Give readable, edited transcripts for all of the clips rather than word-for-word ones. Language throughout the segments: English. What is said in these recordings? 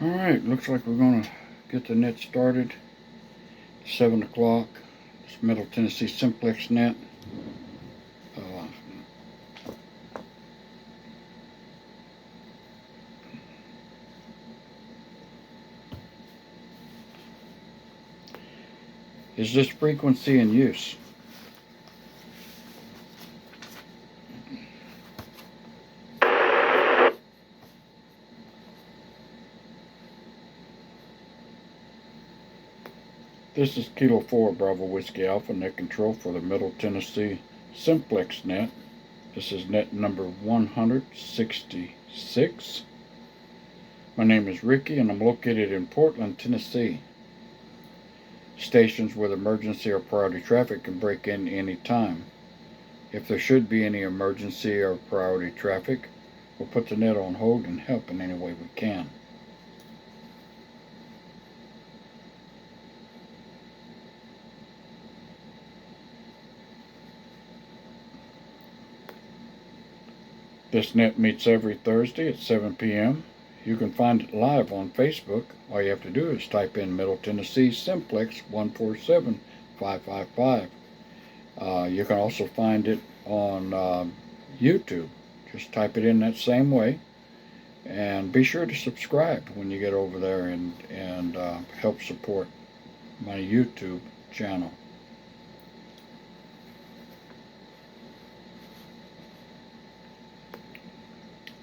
Alright, looks like we're going to get the net started. 7 o'clock. It's Middle Tennessee Simplex net. Is this frequency in use? This is Kilo 4 Bravo Whiskey Alpha net control for the Middle Tennessee Simplex net. This is net number 166. My name is Ricky and I'm located in Portland, Tennessee. Stations with emergency or priority traffic can break in any time. If there should be any emergency or priority traffic, we'll put the net on hold and help in any way we can. This net meets every Thursday at 7 p.m. You can find it live on Facebook. All you have to do is type in Middle Tennessee Simplex 147555. You can also find it on YouTube. Just type it in that same way. And be sure to subscribe when you get over there and help support my YouTube channel.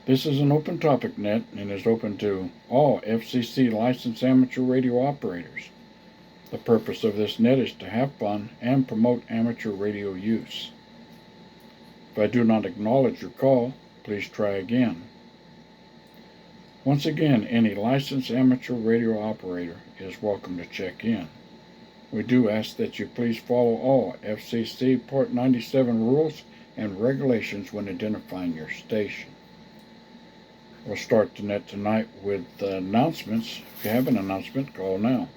This is an open topic net and is open to all FCC licensed amateur radio operators. The purpose of this net is to have fun and promote amateur radio use. If I do not acknowledge your call, please try again. Once again, any licensed amateur radio operator is welcome to check in. We do ask that you please follow all FCC Part 97 rules and regulations when identifying your station. We'll start the net tonight with announcements. If you have an announcement, call now.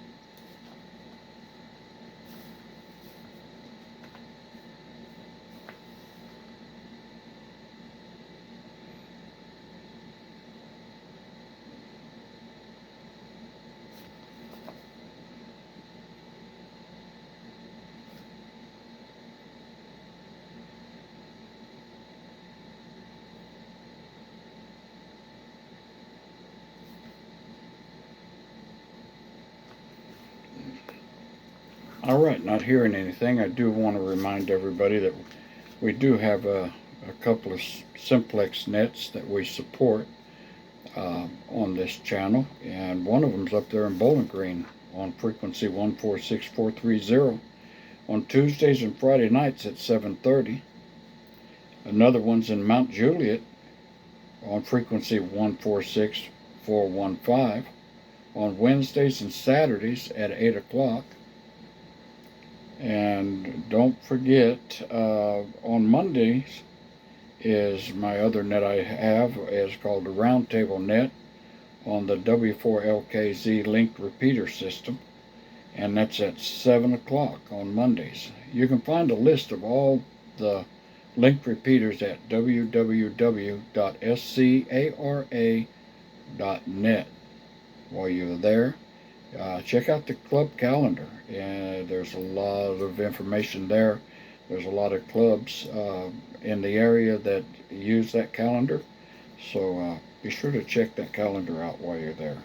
Alright, not hearing anything, I do want to remind everybody that we do have a couple of simplex nets that we support on this channel, and one of them's up there in Bowling Green on frequency 146430 on Tuesdays and Friday nights at 7:30. Another one's in Mount Juliet on frequency 146415 on Wednesdays and Saturdays at 8 o'clock. And don't forget, on Mondays is my other net I have is called the Roundtable Net on the W4LKZ linked repeater system, and that's at 7 o'clock on Mondays. You can find a list of all the linked repeaters at www.scara.net. While you're there, check out the club calendar. There's a lot of information there. There's a lot of clubs in the area that use that calendar. So be sure to check that calendar out while you're there.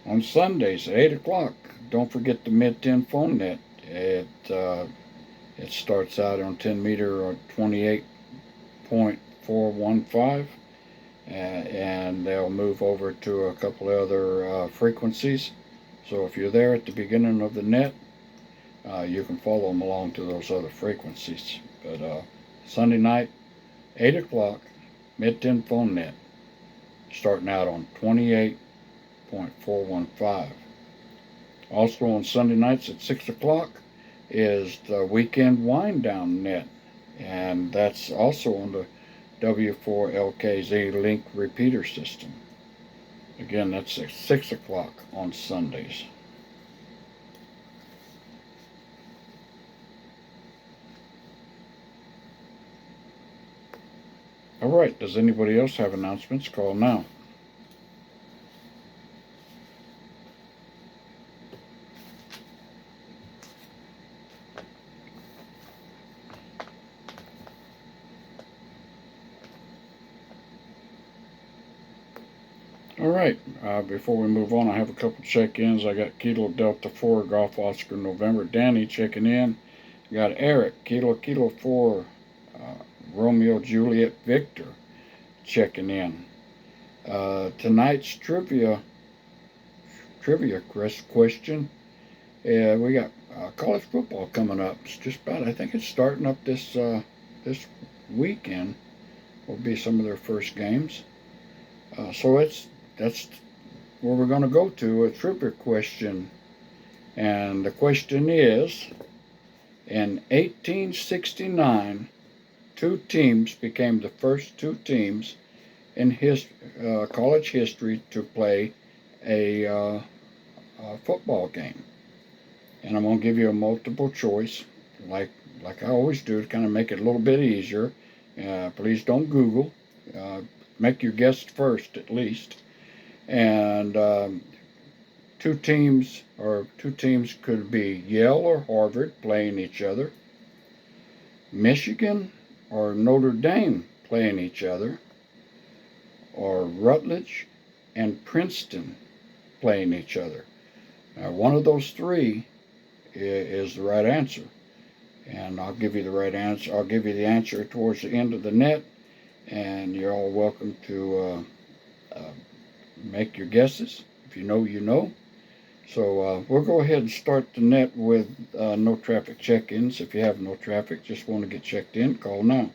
On Sundays at 8 o'clock, don't forget the Mid-10 phone net. It starts out on 10 meter or 28.415. And they'll move over to a couple of other frequencies. So if you're there at the beginning of the net, you can follow them along to those other frequencies. But Sunday night, 8 o'clock, Mid-10 phone net, starting out on 28.415. Also on Sunday nights at 6 o'clock is the Weekend Wind Down net, and that's also on the W4LKZ link repeater system. Again, that's at 6 o'clock on Sundays. All right, does anybody else have announcements? Call now. All right, before we move on, I have a couple check-ins. I got Kilo Delta 4 Golf Oscar November Danny checking in. Got Eric Kilo 4 Romeo Juliet Victor checking in. Tonight's trivia question. We got college football coming up. It's just about, I think it's starting up this weekend. Will be some of their first games. So that's where we're going to go to, a trivia question. And the question is, in 1869, two teams became the first two teams in college history to play a football game. And I'm going to give you a multiple choice, like I always do, to kind of make it a little bit easier. Please don't Google. Make your guess first, at least. And two teams could be Yale or Harvard playing each other, Michigan or Notre Dame playing each other, or Rutledge and Princeton playing each other. Now, one of those three is the right answer, and I'll give you the right answer. I'll give you the answer towards the end of the net, and you're all welcome to make your guesses. If you know, you know. So we'll go ahead and start the net with no traffic check-ins. If you have no traffic, just want to get checked in, call now.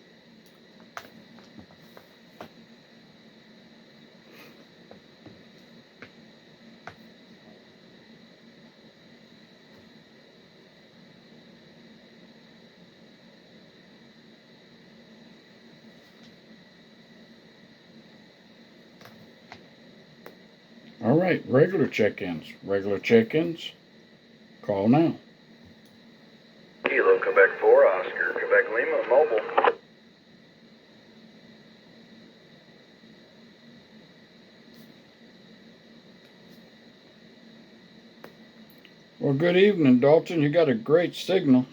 All right, regular check-ins. Call now. Kilo, Quebec 4, Oscar, Quebec Lima, mobile. Well, good evening, Dalton. You got a great signal.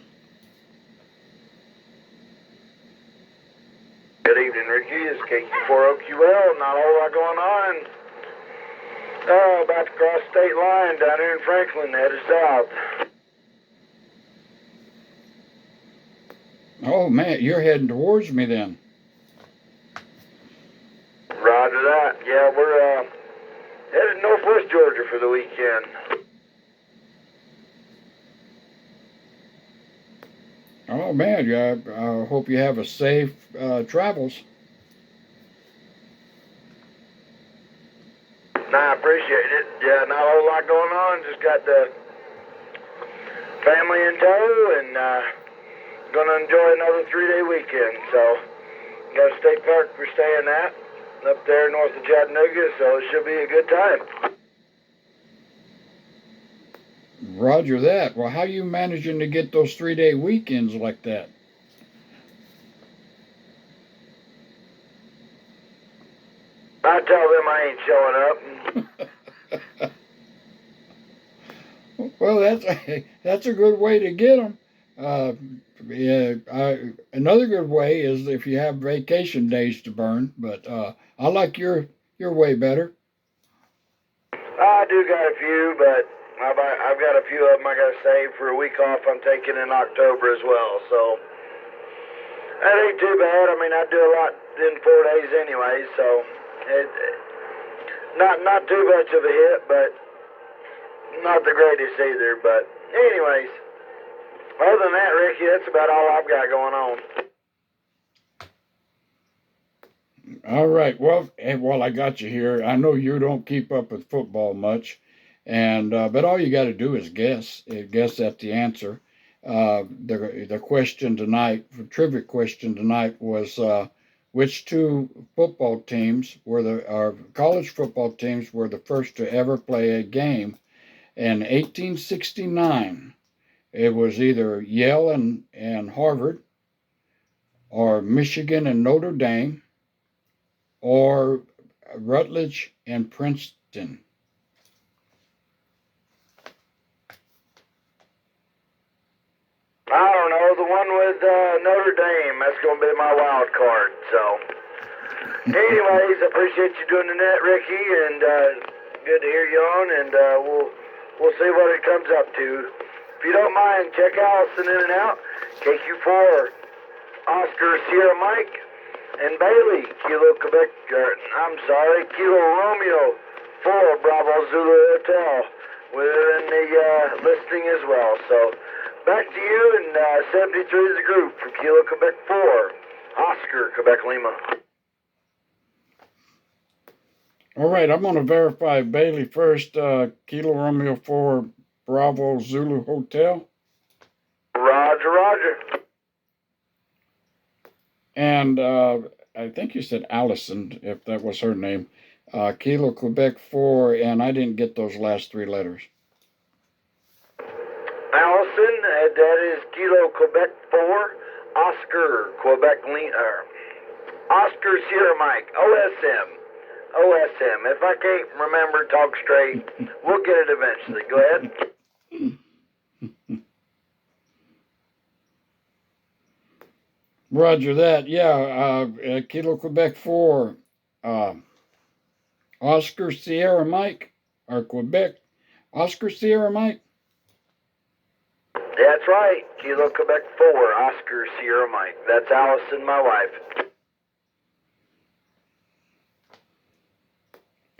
Good evening, Ricky. It's KQ4OQL. Not a whole lot going on. About to cross state line down here in Franklin, headed south. Oh, man, you're heading towards me then. Roger that. Yeah, we're headed northwest Georgia for the weekend. Oh, man, I hope you have a safe travels. I appreciate it. Yeah, not a whole lot going on. Just got the family in tow and gonna enjoy another 3-day weekend. So, got a state park we're staying at up there north of Chattanooga, so it should be a good time. Roger that. Well, how are you managing to get those 3-day weekends like that? I tell them I ain't showing up. Well, that's a good way to get them. Another good way is if you have vacation days to burn. But I like your way better. I do got a few, but I've got a few of them I got to save for a week off I'm taking in October as well. So that ain't too bad. I mean, I do a lot in 4 days anyway, so not too much of a hit, but not the greatest either. But anyways, other than that, Ricky, that's about all I've got going on. All right. Well, while I got you here, I know you don't keep up with football much, and but all you got to do is guess at the answer. The question tonight, the trivia question tonight, was which two football teams college football teams were the first to ever play a game in 1869? It was either Yale and Harvard, or Michigan and Notre Dame, or Rutledge and Princeton? I don't know, the one with Notre Dame. That's going to be my wild card. So, anyways, I appreciate you doing the net, Ricky, and good to hear you on. And we'll see what it comes up to. If you don't mind, check Allison in and out. KQ4, Oscar Sierra Mike, and Bailey, Kilo Quebec. Kilo Romeo 4 Bravo Zulu Hotel. We're in the listing as well. So. Back to you, and 73 is the group for Kilo Quebec 4, Oscar Quebec Lima. All right, I'm going to verify Bailey first. Kilo Romeo 4 Bravo Zulu Hotel. Roger, roger. And I think you said Allison, if that was her name. Kilo Quebec 4, and I didn't get those last 3 letters. Allison, that is Kilo Quebec 4, Oscar Quebec Lima, Oscar Sierra Mike, OSM. OSM. If I can't remember, talk straight, we'll get it eventually. Go ahead. Roger that. Yeah, Kilo Quebec 4, Oscar Sierra Mike, or Quebec, Oscar Sierra Mike. That's right, Kilo Quebec 4, Oscar Sierra Mike. That's Allison, my wife.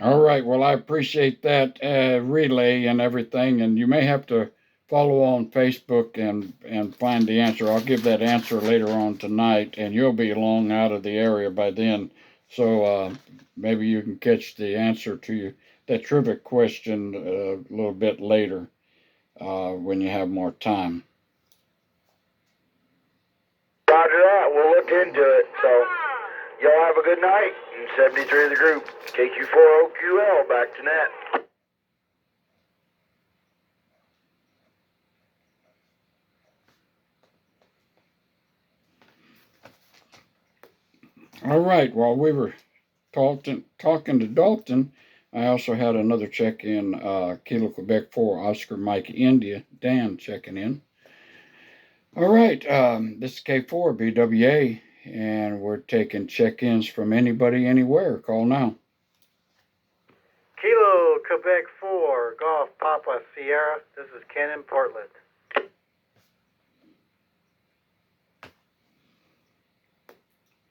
All right, well, I appreciate that relay and everything, and you may have to follow on Facebook and find the answer. I'll give that answer later on tonight, and you'll be long out of the area by then, so maybe you can catch the answer to that trivia question a little bit later when you have more time. Roger that. We'll look into it. So, y'all have a good night. And 73 of the group. KQ4OQL, back to net. All right, while we were talking to Dalton, I also had another check-in, Kilo Quebec 4, Oscar Mike India, Dan checking in. All right, this is K4 BWA, and we're taking check-ins from anybody, anywhere. Call now. Kilo Quebec 4, Golf Papa Sierra. This is Ken in Portland.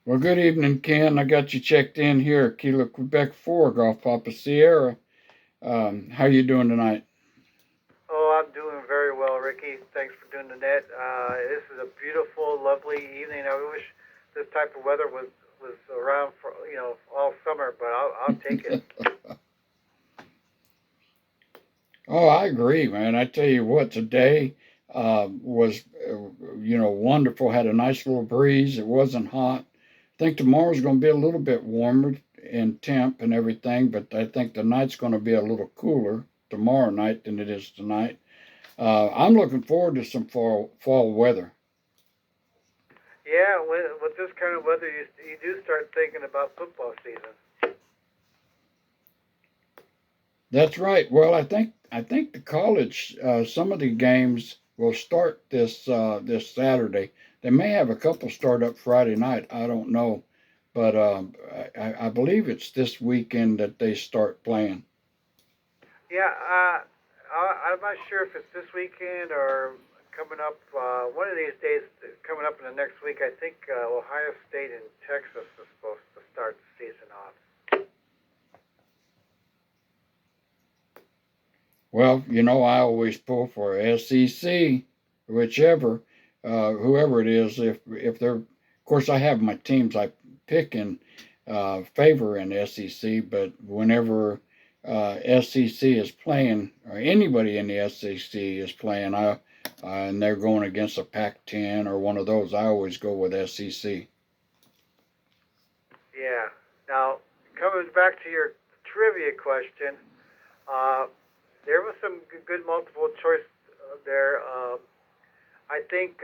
Well, good evening, Ken. I got you checked in here, Kilo Quebec 4, Golf Papa Sierra. How you doing tonight? Oh, I'm doing very well, Ricky. Thanks for doing the net. This is a beautiful, lovely evening. I wish this type of weather was around for all summer, but I'll take it. Oh, I agree, man. I tell you what, today was wonderful. Had a nice little breeze. It wasn't hot. I think tomorrow's going to be a little bit warmer in temp and everything, but I think the night's going to be a little cooler tomorrow night than it is tonight. I'm looking forward to some fall weather. Yeah, with this kind of weather, you do start thinking about football season. That's right. Well, I think the college, some of the games will start this Saturday. They may have a couple start up Friday night. I don't know, but I believe it's this weekend that they start playing. Yeah, I'm not sure if it's this weekend or coming up. One of these days, coming up in the next week, I think Ohio State and Texas is supposed to start the season off. Well, I always pull for SEC, whichever, whoever it is. If they're, of course, I have my teams I pick in favor in SEC, but whenever SEC is playing, or anybody in the SEC is playing, and they're going against a Pac-10 or one of those, I always go with SEC. Yeah. Now, coming back to your trivia question, there was some good multiple choice there. I think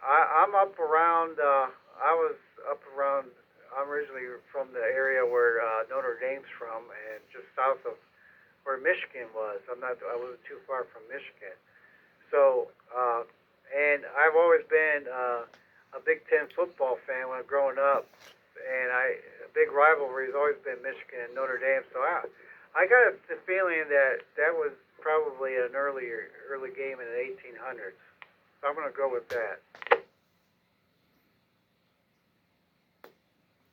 I'm up around. I was up around. I'm originally from the area where Notre Dame's from, and just south of where Michigan was. I wasn't too far from Michigan. So, and I've always been a Big Ten football fan when growing up, and a big rivalry has always been Michigan and Notre Dame. So I got the feeling that that was probably an early game in the 1800s. So I'm going to go with that.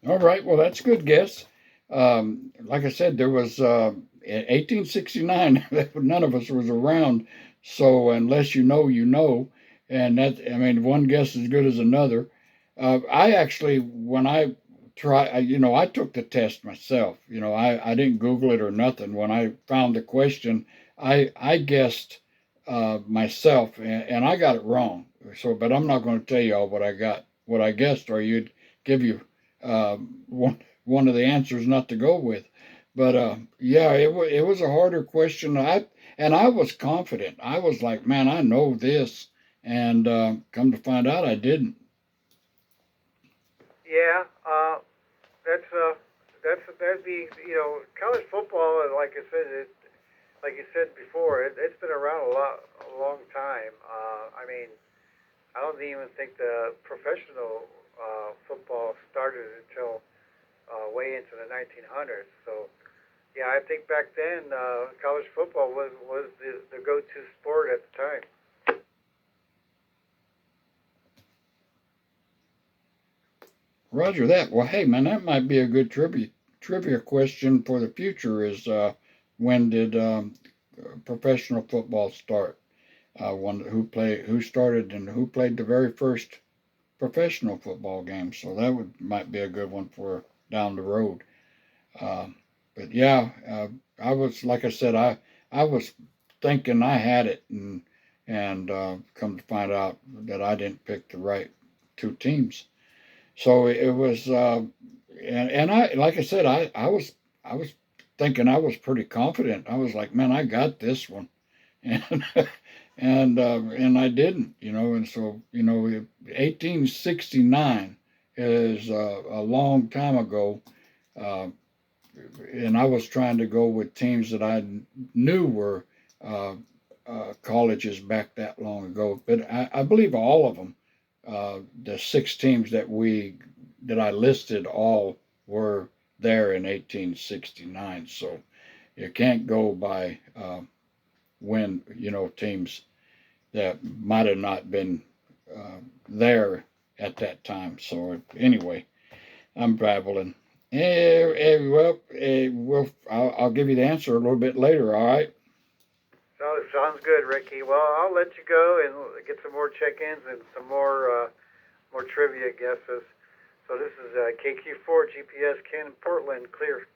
All right, well, that's a good guess. Like I said, there was in 1869. None of us was around, so unless you know, you know, and that I mean, one guess is as good as another. I actually, when I I took the test myself. I didn't Google it or nothing. When I found the question, I guessed myself, and I got it wrong. So, but I'm not going to tell you all what I guessed, or you'd give you one of the answers not to go with. But yeah, it was a harder question. I was confident. I was like, man, I know this, and come to find out, I didn't. Yeah, that'd be college football. Like I said, like you said before, it's been around a long time. I mean, I don't even think the professional football started until way into the 1900s. So, yeah, I think back then college football was the go-to sport at the time. Roger that. Well, hey, man, that might be a good trivia question for the future. Is when did professional football start? Who started and who played the very first professional football game? So that might be a good one for down the road. Uh, but yeah, I was like I said, I was thinking I had it, and come to find out that I didn't pick the right two teams. So it was, and I like I said, I was thinking I was pretty confident. I was like, man, I got this one, and and I didn't, and so 1869 is a long time ago. Uh, and I was trying to go with teams that I knew were uh, colleges back that long ago. But I believe all of them, the six teams that I listed, all were there in 1869. So you can't go by when teams that might have not been there at that time. So anyway, I'm babbling. I'll give you the answer a little bit later, all right? So sounds good, Ricky. Well, I'll let you go and get some more check-ins and some more trivia guesses. So this is KQ4 GPS Cannon Portland clear.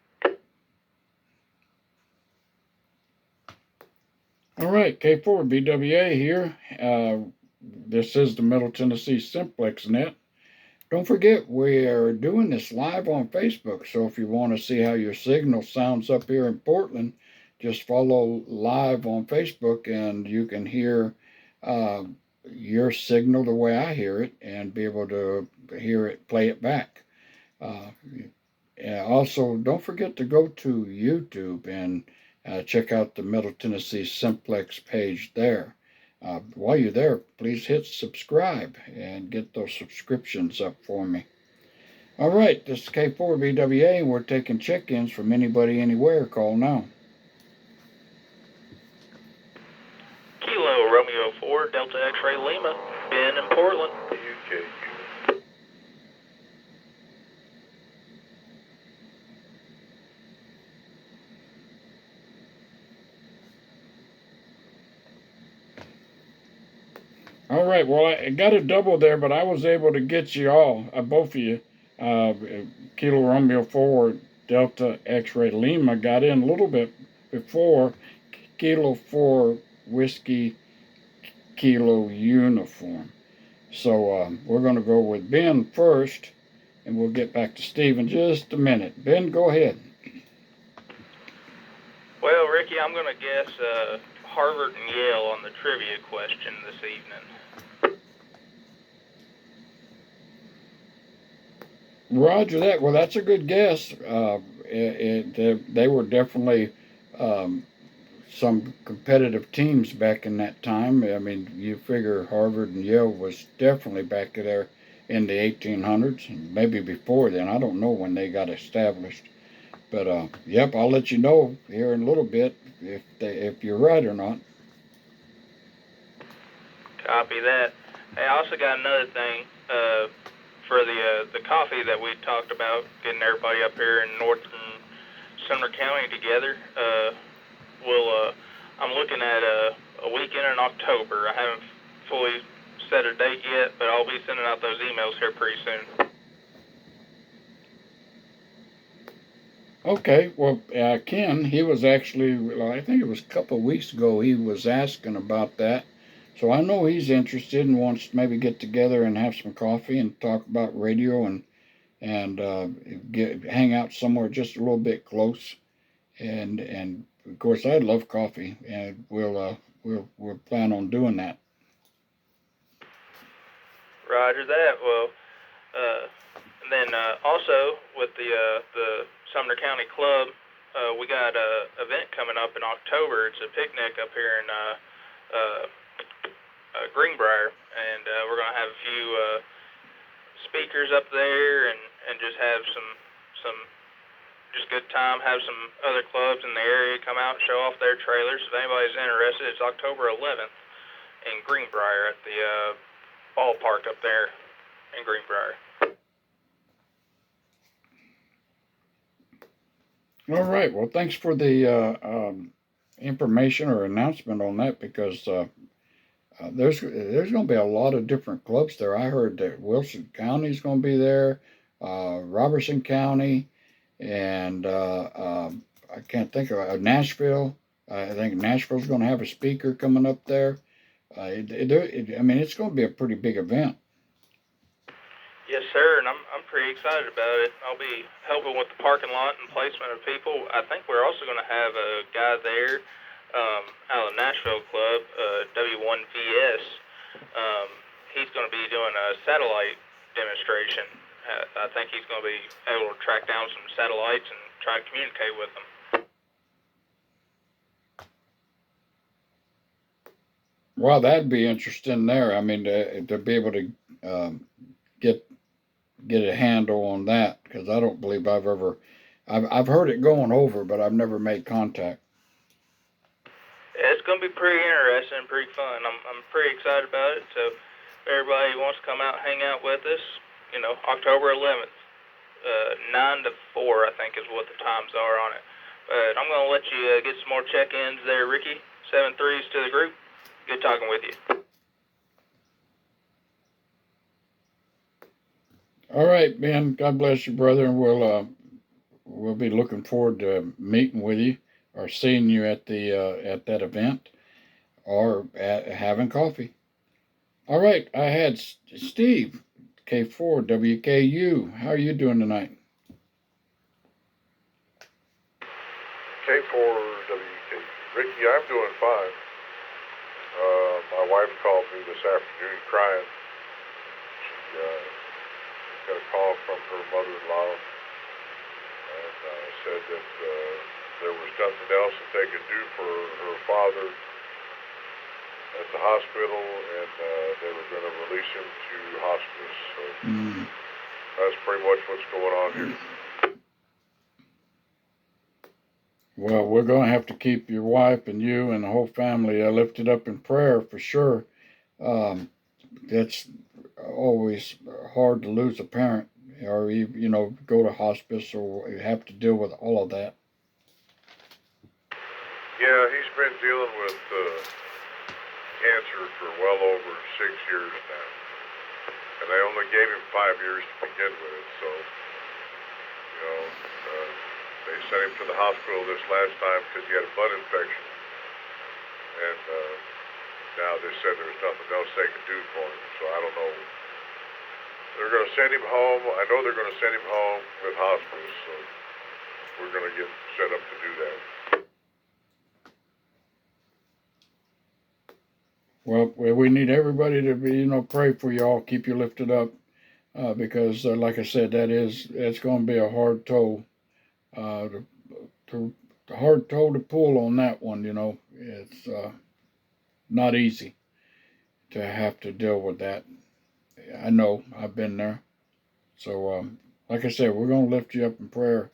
All right, K4 BWA here. This is the Middle Tennessee Simplex Net. Don't forget, we are doing this live on Facebook, so if you want to see how your signal sounds up here in Portland, just follow live on Facebook and you can hear your signal the way I hear it and be able to hear it, play it back. Also, don't forget to go to YouTube and check out the Middle Tennessee Simplex page there. While you're there, please hit subscribe and get those subscriptions up for me. All right, this is K4BWA, and we're taking check-ins from anybody, anywhere. Call now. Kilo Romeo 4, Delta X-Ray Lima, Ben in Portland. All right, well, I got a double there, but I was able to get you all, both of you. Kilo Romeo 4, Delta X-Ray Lima got in a little bit before Kilo 4 Whiskey Kilo Uniform. So we're going to go with Ben first, and we'll get back to Steve in just a minute. Ben, go ahead. Well, Ricky, I'm going to guess Harvard and Yale on the trivia question this evening. Roger that. Well, that's a good guess. They were definitely um, some competitive teams back in that time. I mean, you figure Harvard and Yale was definitely back there in the 1800s, maybe before then. I don't know when they got established, but yep, I'll let you know here in a little bit if you're right or not. Copy that. Hey, I also got another thing for the coffee that we talked about, getting everybody up here in North and Sumner County together. I'm looking at a weekend in October. I haven't fully set a date yet, but I'll be sending out those emails here pretty soon. Okay, well, Ken, he was actually, well, I think it was a couple of weeks ago, he was asking about that. So I know he's interested and wants to maybe get together and have some coffee and talk about radio and hang out somewhere just a little bit close. And of course, I love coffee, and we'll plan on doing that. Roger that. Well, and then also with the Sumner County Club, we got a event coming up in October. It's a picnic up here in Greenbrier, and we're gonna have a few speakers up there, and just have some just good time. Have some other clubs in the area come out and show off their trailers. If anybody's interested, it's October 11th in Greenbrier at the ballpark up there in Greenbrier. All right. Well, thanks for the information or announcement on that because there's going to be a lot of different clubs there. I heard that Wilson County's going to be there, Robertson County, and I can't think of Nashville. I think Nashville's going to have a speaker coming up there. I mean, it's going to be a pretty big event. Yes, sir, and I'm pretty excited about it. I'll be helping with the parking lot and placement of people. I think we're also going to have a guy there out of Nashville Club, W1VS. He's going to be doing a satellite demonstration. I think he's going to be able to track down some satellites and try to communicate with them. Well, that'd be interesting there. I mean, to be able to get a handle on that because I don't believe I've heard it going over, but I've never made contact. Yeah, it's going to be pretty interesting and pretty fun. I'm pretty excited about it. So if everybody wants to come out and hang out with us, October 11th, 9 to 4, I think is what the times are on it. But I'm going to let you get some more check-ins there, Ricky. 7-3s to the group. Good talking with you. All right, Ben. God bless you, brother, and we'll be looking forward to meeting with you or seeing you at the at that event or having coffee. All right, I had Steve, K4 WKU. How are you doing tonight? K4 WKU. Ricky, I'm doing fine. My wife called me this afternoon crying. She got a call from her mother-in-law and said that there was nothing else that they could do for her father at the hospital, and they were going to release him to hospice. So that's pretty much what's going on here. Well, we're going to have to keep your wife and you and the whole family lifted up in prayer for sure. That's always hard to lose a parent or, go to hospice or have to deal with all of that. Yeah, he's been dealing with cancer for well over 6 years now. And they only gave him 5 years to begin with, so, they sent him to the hospital this last time because he had a blood infection. And now they said there's nothing else they can do for him, so I don't know. They're going to send him home. I know they're going to send him home with hospice, so we're going to get set up to do that. Well, we need everybody to be, pray for y'all, keep you lifted up. because, like I said, it's going to be a hard toll, to hard toll to pull on that one. It's not easy to have to deal with that. I know I've been there. So, like I said, we're going to lift you up in prayer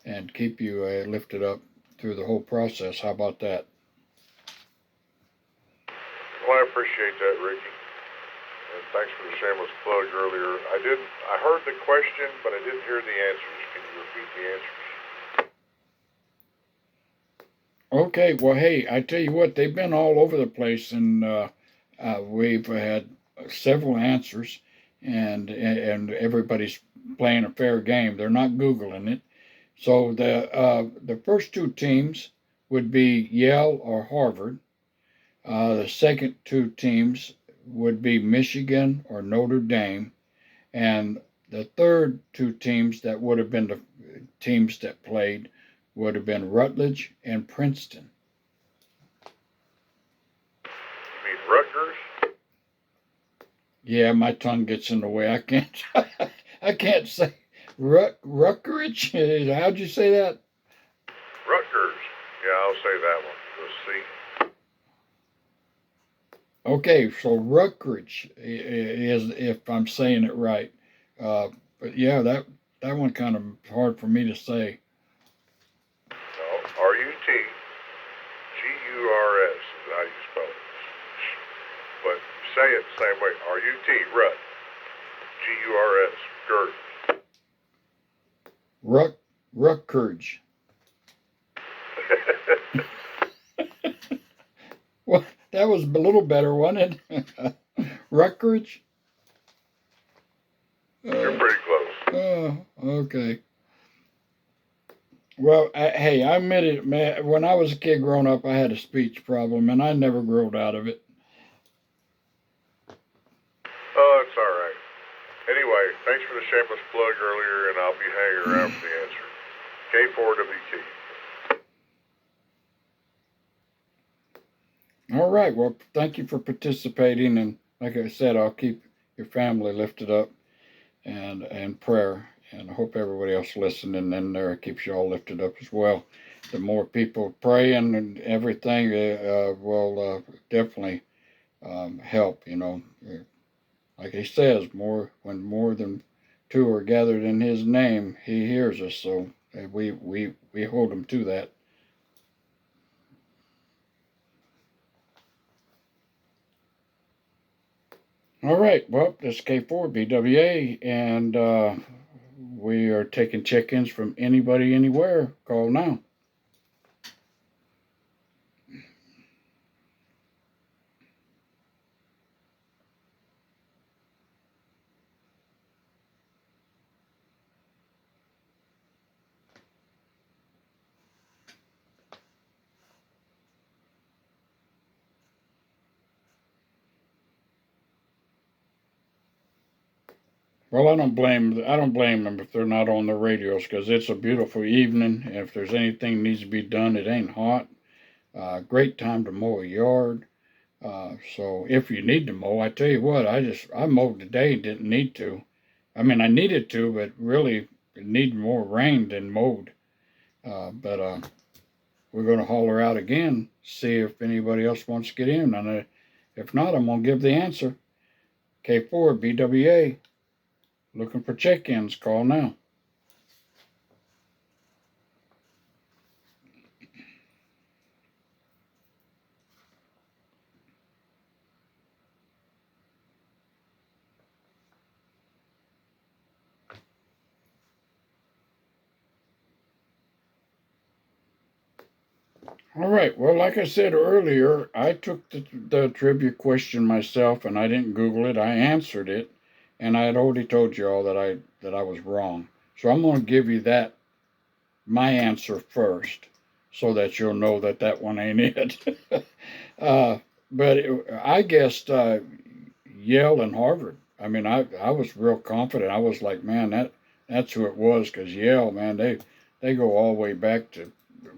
and keep you lifted up through the whole process. How about that? Well, I appreciate that, Ricky. And thanks for the shameless plug earlier. I heard the question, but I didn't hear the answers. Can you repeat the answers? Okay, well, hey, I tell you what, they've been all over the place, and we've had several answers, and everybody's playing a fair game. They're not Googling it. So the first two teams would be Yale or Harvard. The second two teams would be Michigan or Notre Dame. And the third two teams that would have been the teams that played would have been Rutledge and Princeton. You mean Rutgers? Yeah, my tongue gets in the way. I can't say Rutgers. How'd you say that? Rutgers. Yeah, I'll say that one. Let's see. Okay, so Rutgers is, if I'm saying it right. But yeah, that one kind of hard for me to say. No, R-U-T. G-U-R-S is how you spell it. But say it the same way. R-U-T, Rut. G-U-R-S, Gert. Rutgers. Well, that was a little better, wasn't it? Rutgers? You're pretty close. Okay. Well, hey, I admit it, man. When I was a kid growing up, I had a speech problem, and I never growed out of it. Oh, it's all right. Anyway, thanks for the shameless plug earlier, and I'll be hanging around for the answer. K4WT. All right. Well, thank you for participating, and like I said, I'll keep your family lifted up and prayer, and I hope everybody else listening in there keeps you all lifted up as well. The more people praying and everything will definitely help. Like he says, when more than two are gathered in his name, he hears us. So we hold him to that. All right, well, this is K4BWA, and we are taking check-ins from anybody, anywhere. Call now. Well, I don't blame them if they're not on the radios, because it's a beautiful evening. If there's anything needs to be done, it ain't hot. Great time to mow a yard. So if you need to mow, I tell you what, I mowed today, didn't need to. I mean, I needed to, but really it needed more rain than mowed. But we're going to holler out again, see if anybody else wants to get in. And if not, I'm going to give the answer. K4BWA. Looking for check-ins, call now. All right, well, like I said earlier, I took the trivia question myself, and I didn't Google it. I answered it, and I had already told you all that I was wrong. So I'm going to give you my answer first, so that you'll know that one ain't it. But I guessed Yale and Harvard. I mean, I was real confident. I was like, man, that's who it was, because Yale, man, they go all the way back to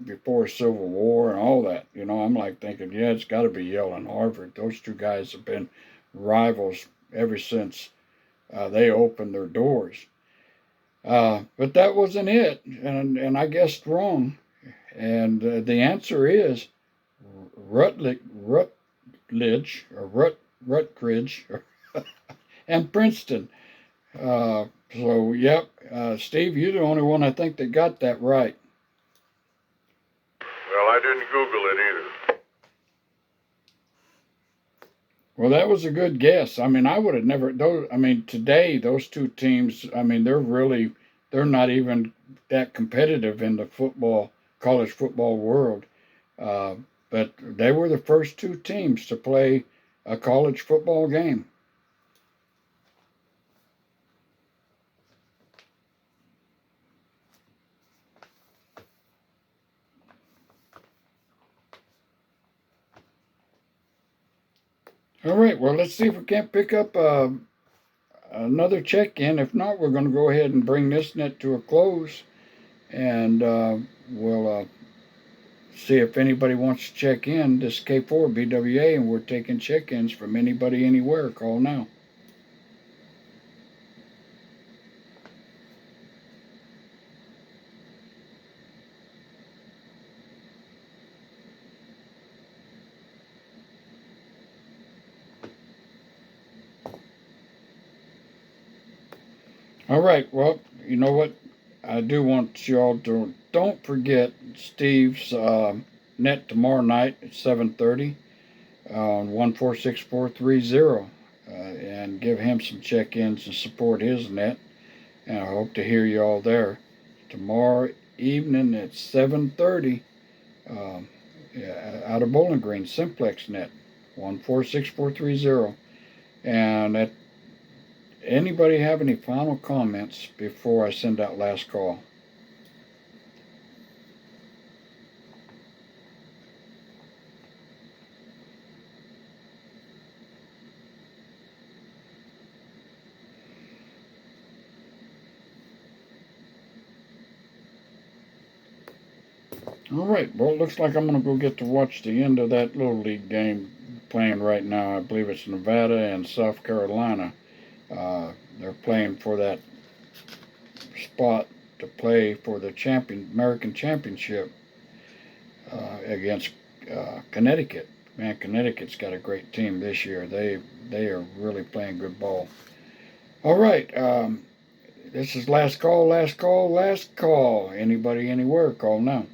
before Civil War and all that. I'm like thinking, yeah, it's got to be Yale and Harvard. Those two guys have been rivals ever since they opened their doors. But that wasn't it, and I guessed wrong. And the answer is Rutledge, Rutgers, and Princeton. So, yep, Steve, you're the only one I think that got that right. Well, I didn't Google it either. Well, that was a good guess. I mean, I would have never. Today those two teams. I mean, they're not even that competitive in the college football world. But they were the first two teams to play a college football game. All right, well, let's see if we can't pick up another check-in. If not, we're going to go ahead and bring this net to a close, and we'll see if anybody wants to check in. This is K4 BWA, and we're taking check-ins from anybody, anywhere. Call now. All right, well, you know what? I do want y'all to don't forget Steve's net tomorrow night at 7:30 on 146-430, and give him some check-ins and support his net. And I hope to hear you all there tomorrow evening at 7:30 out of Bowling Green, Simplex net 146-430. And anybody have any final comments before I send out last call? All right, well, it looks like I'm going to go get to watch the end of that Little League game playing right now. I believe it's Nevada and South Carolina. They're playing for that spot to play for the American Championship against Connecticut. Man, Connecticut's got a great team this year. They are really playing good ball. All right, this is last call. Anybody, anywhere, call now.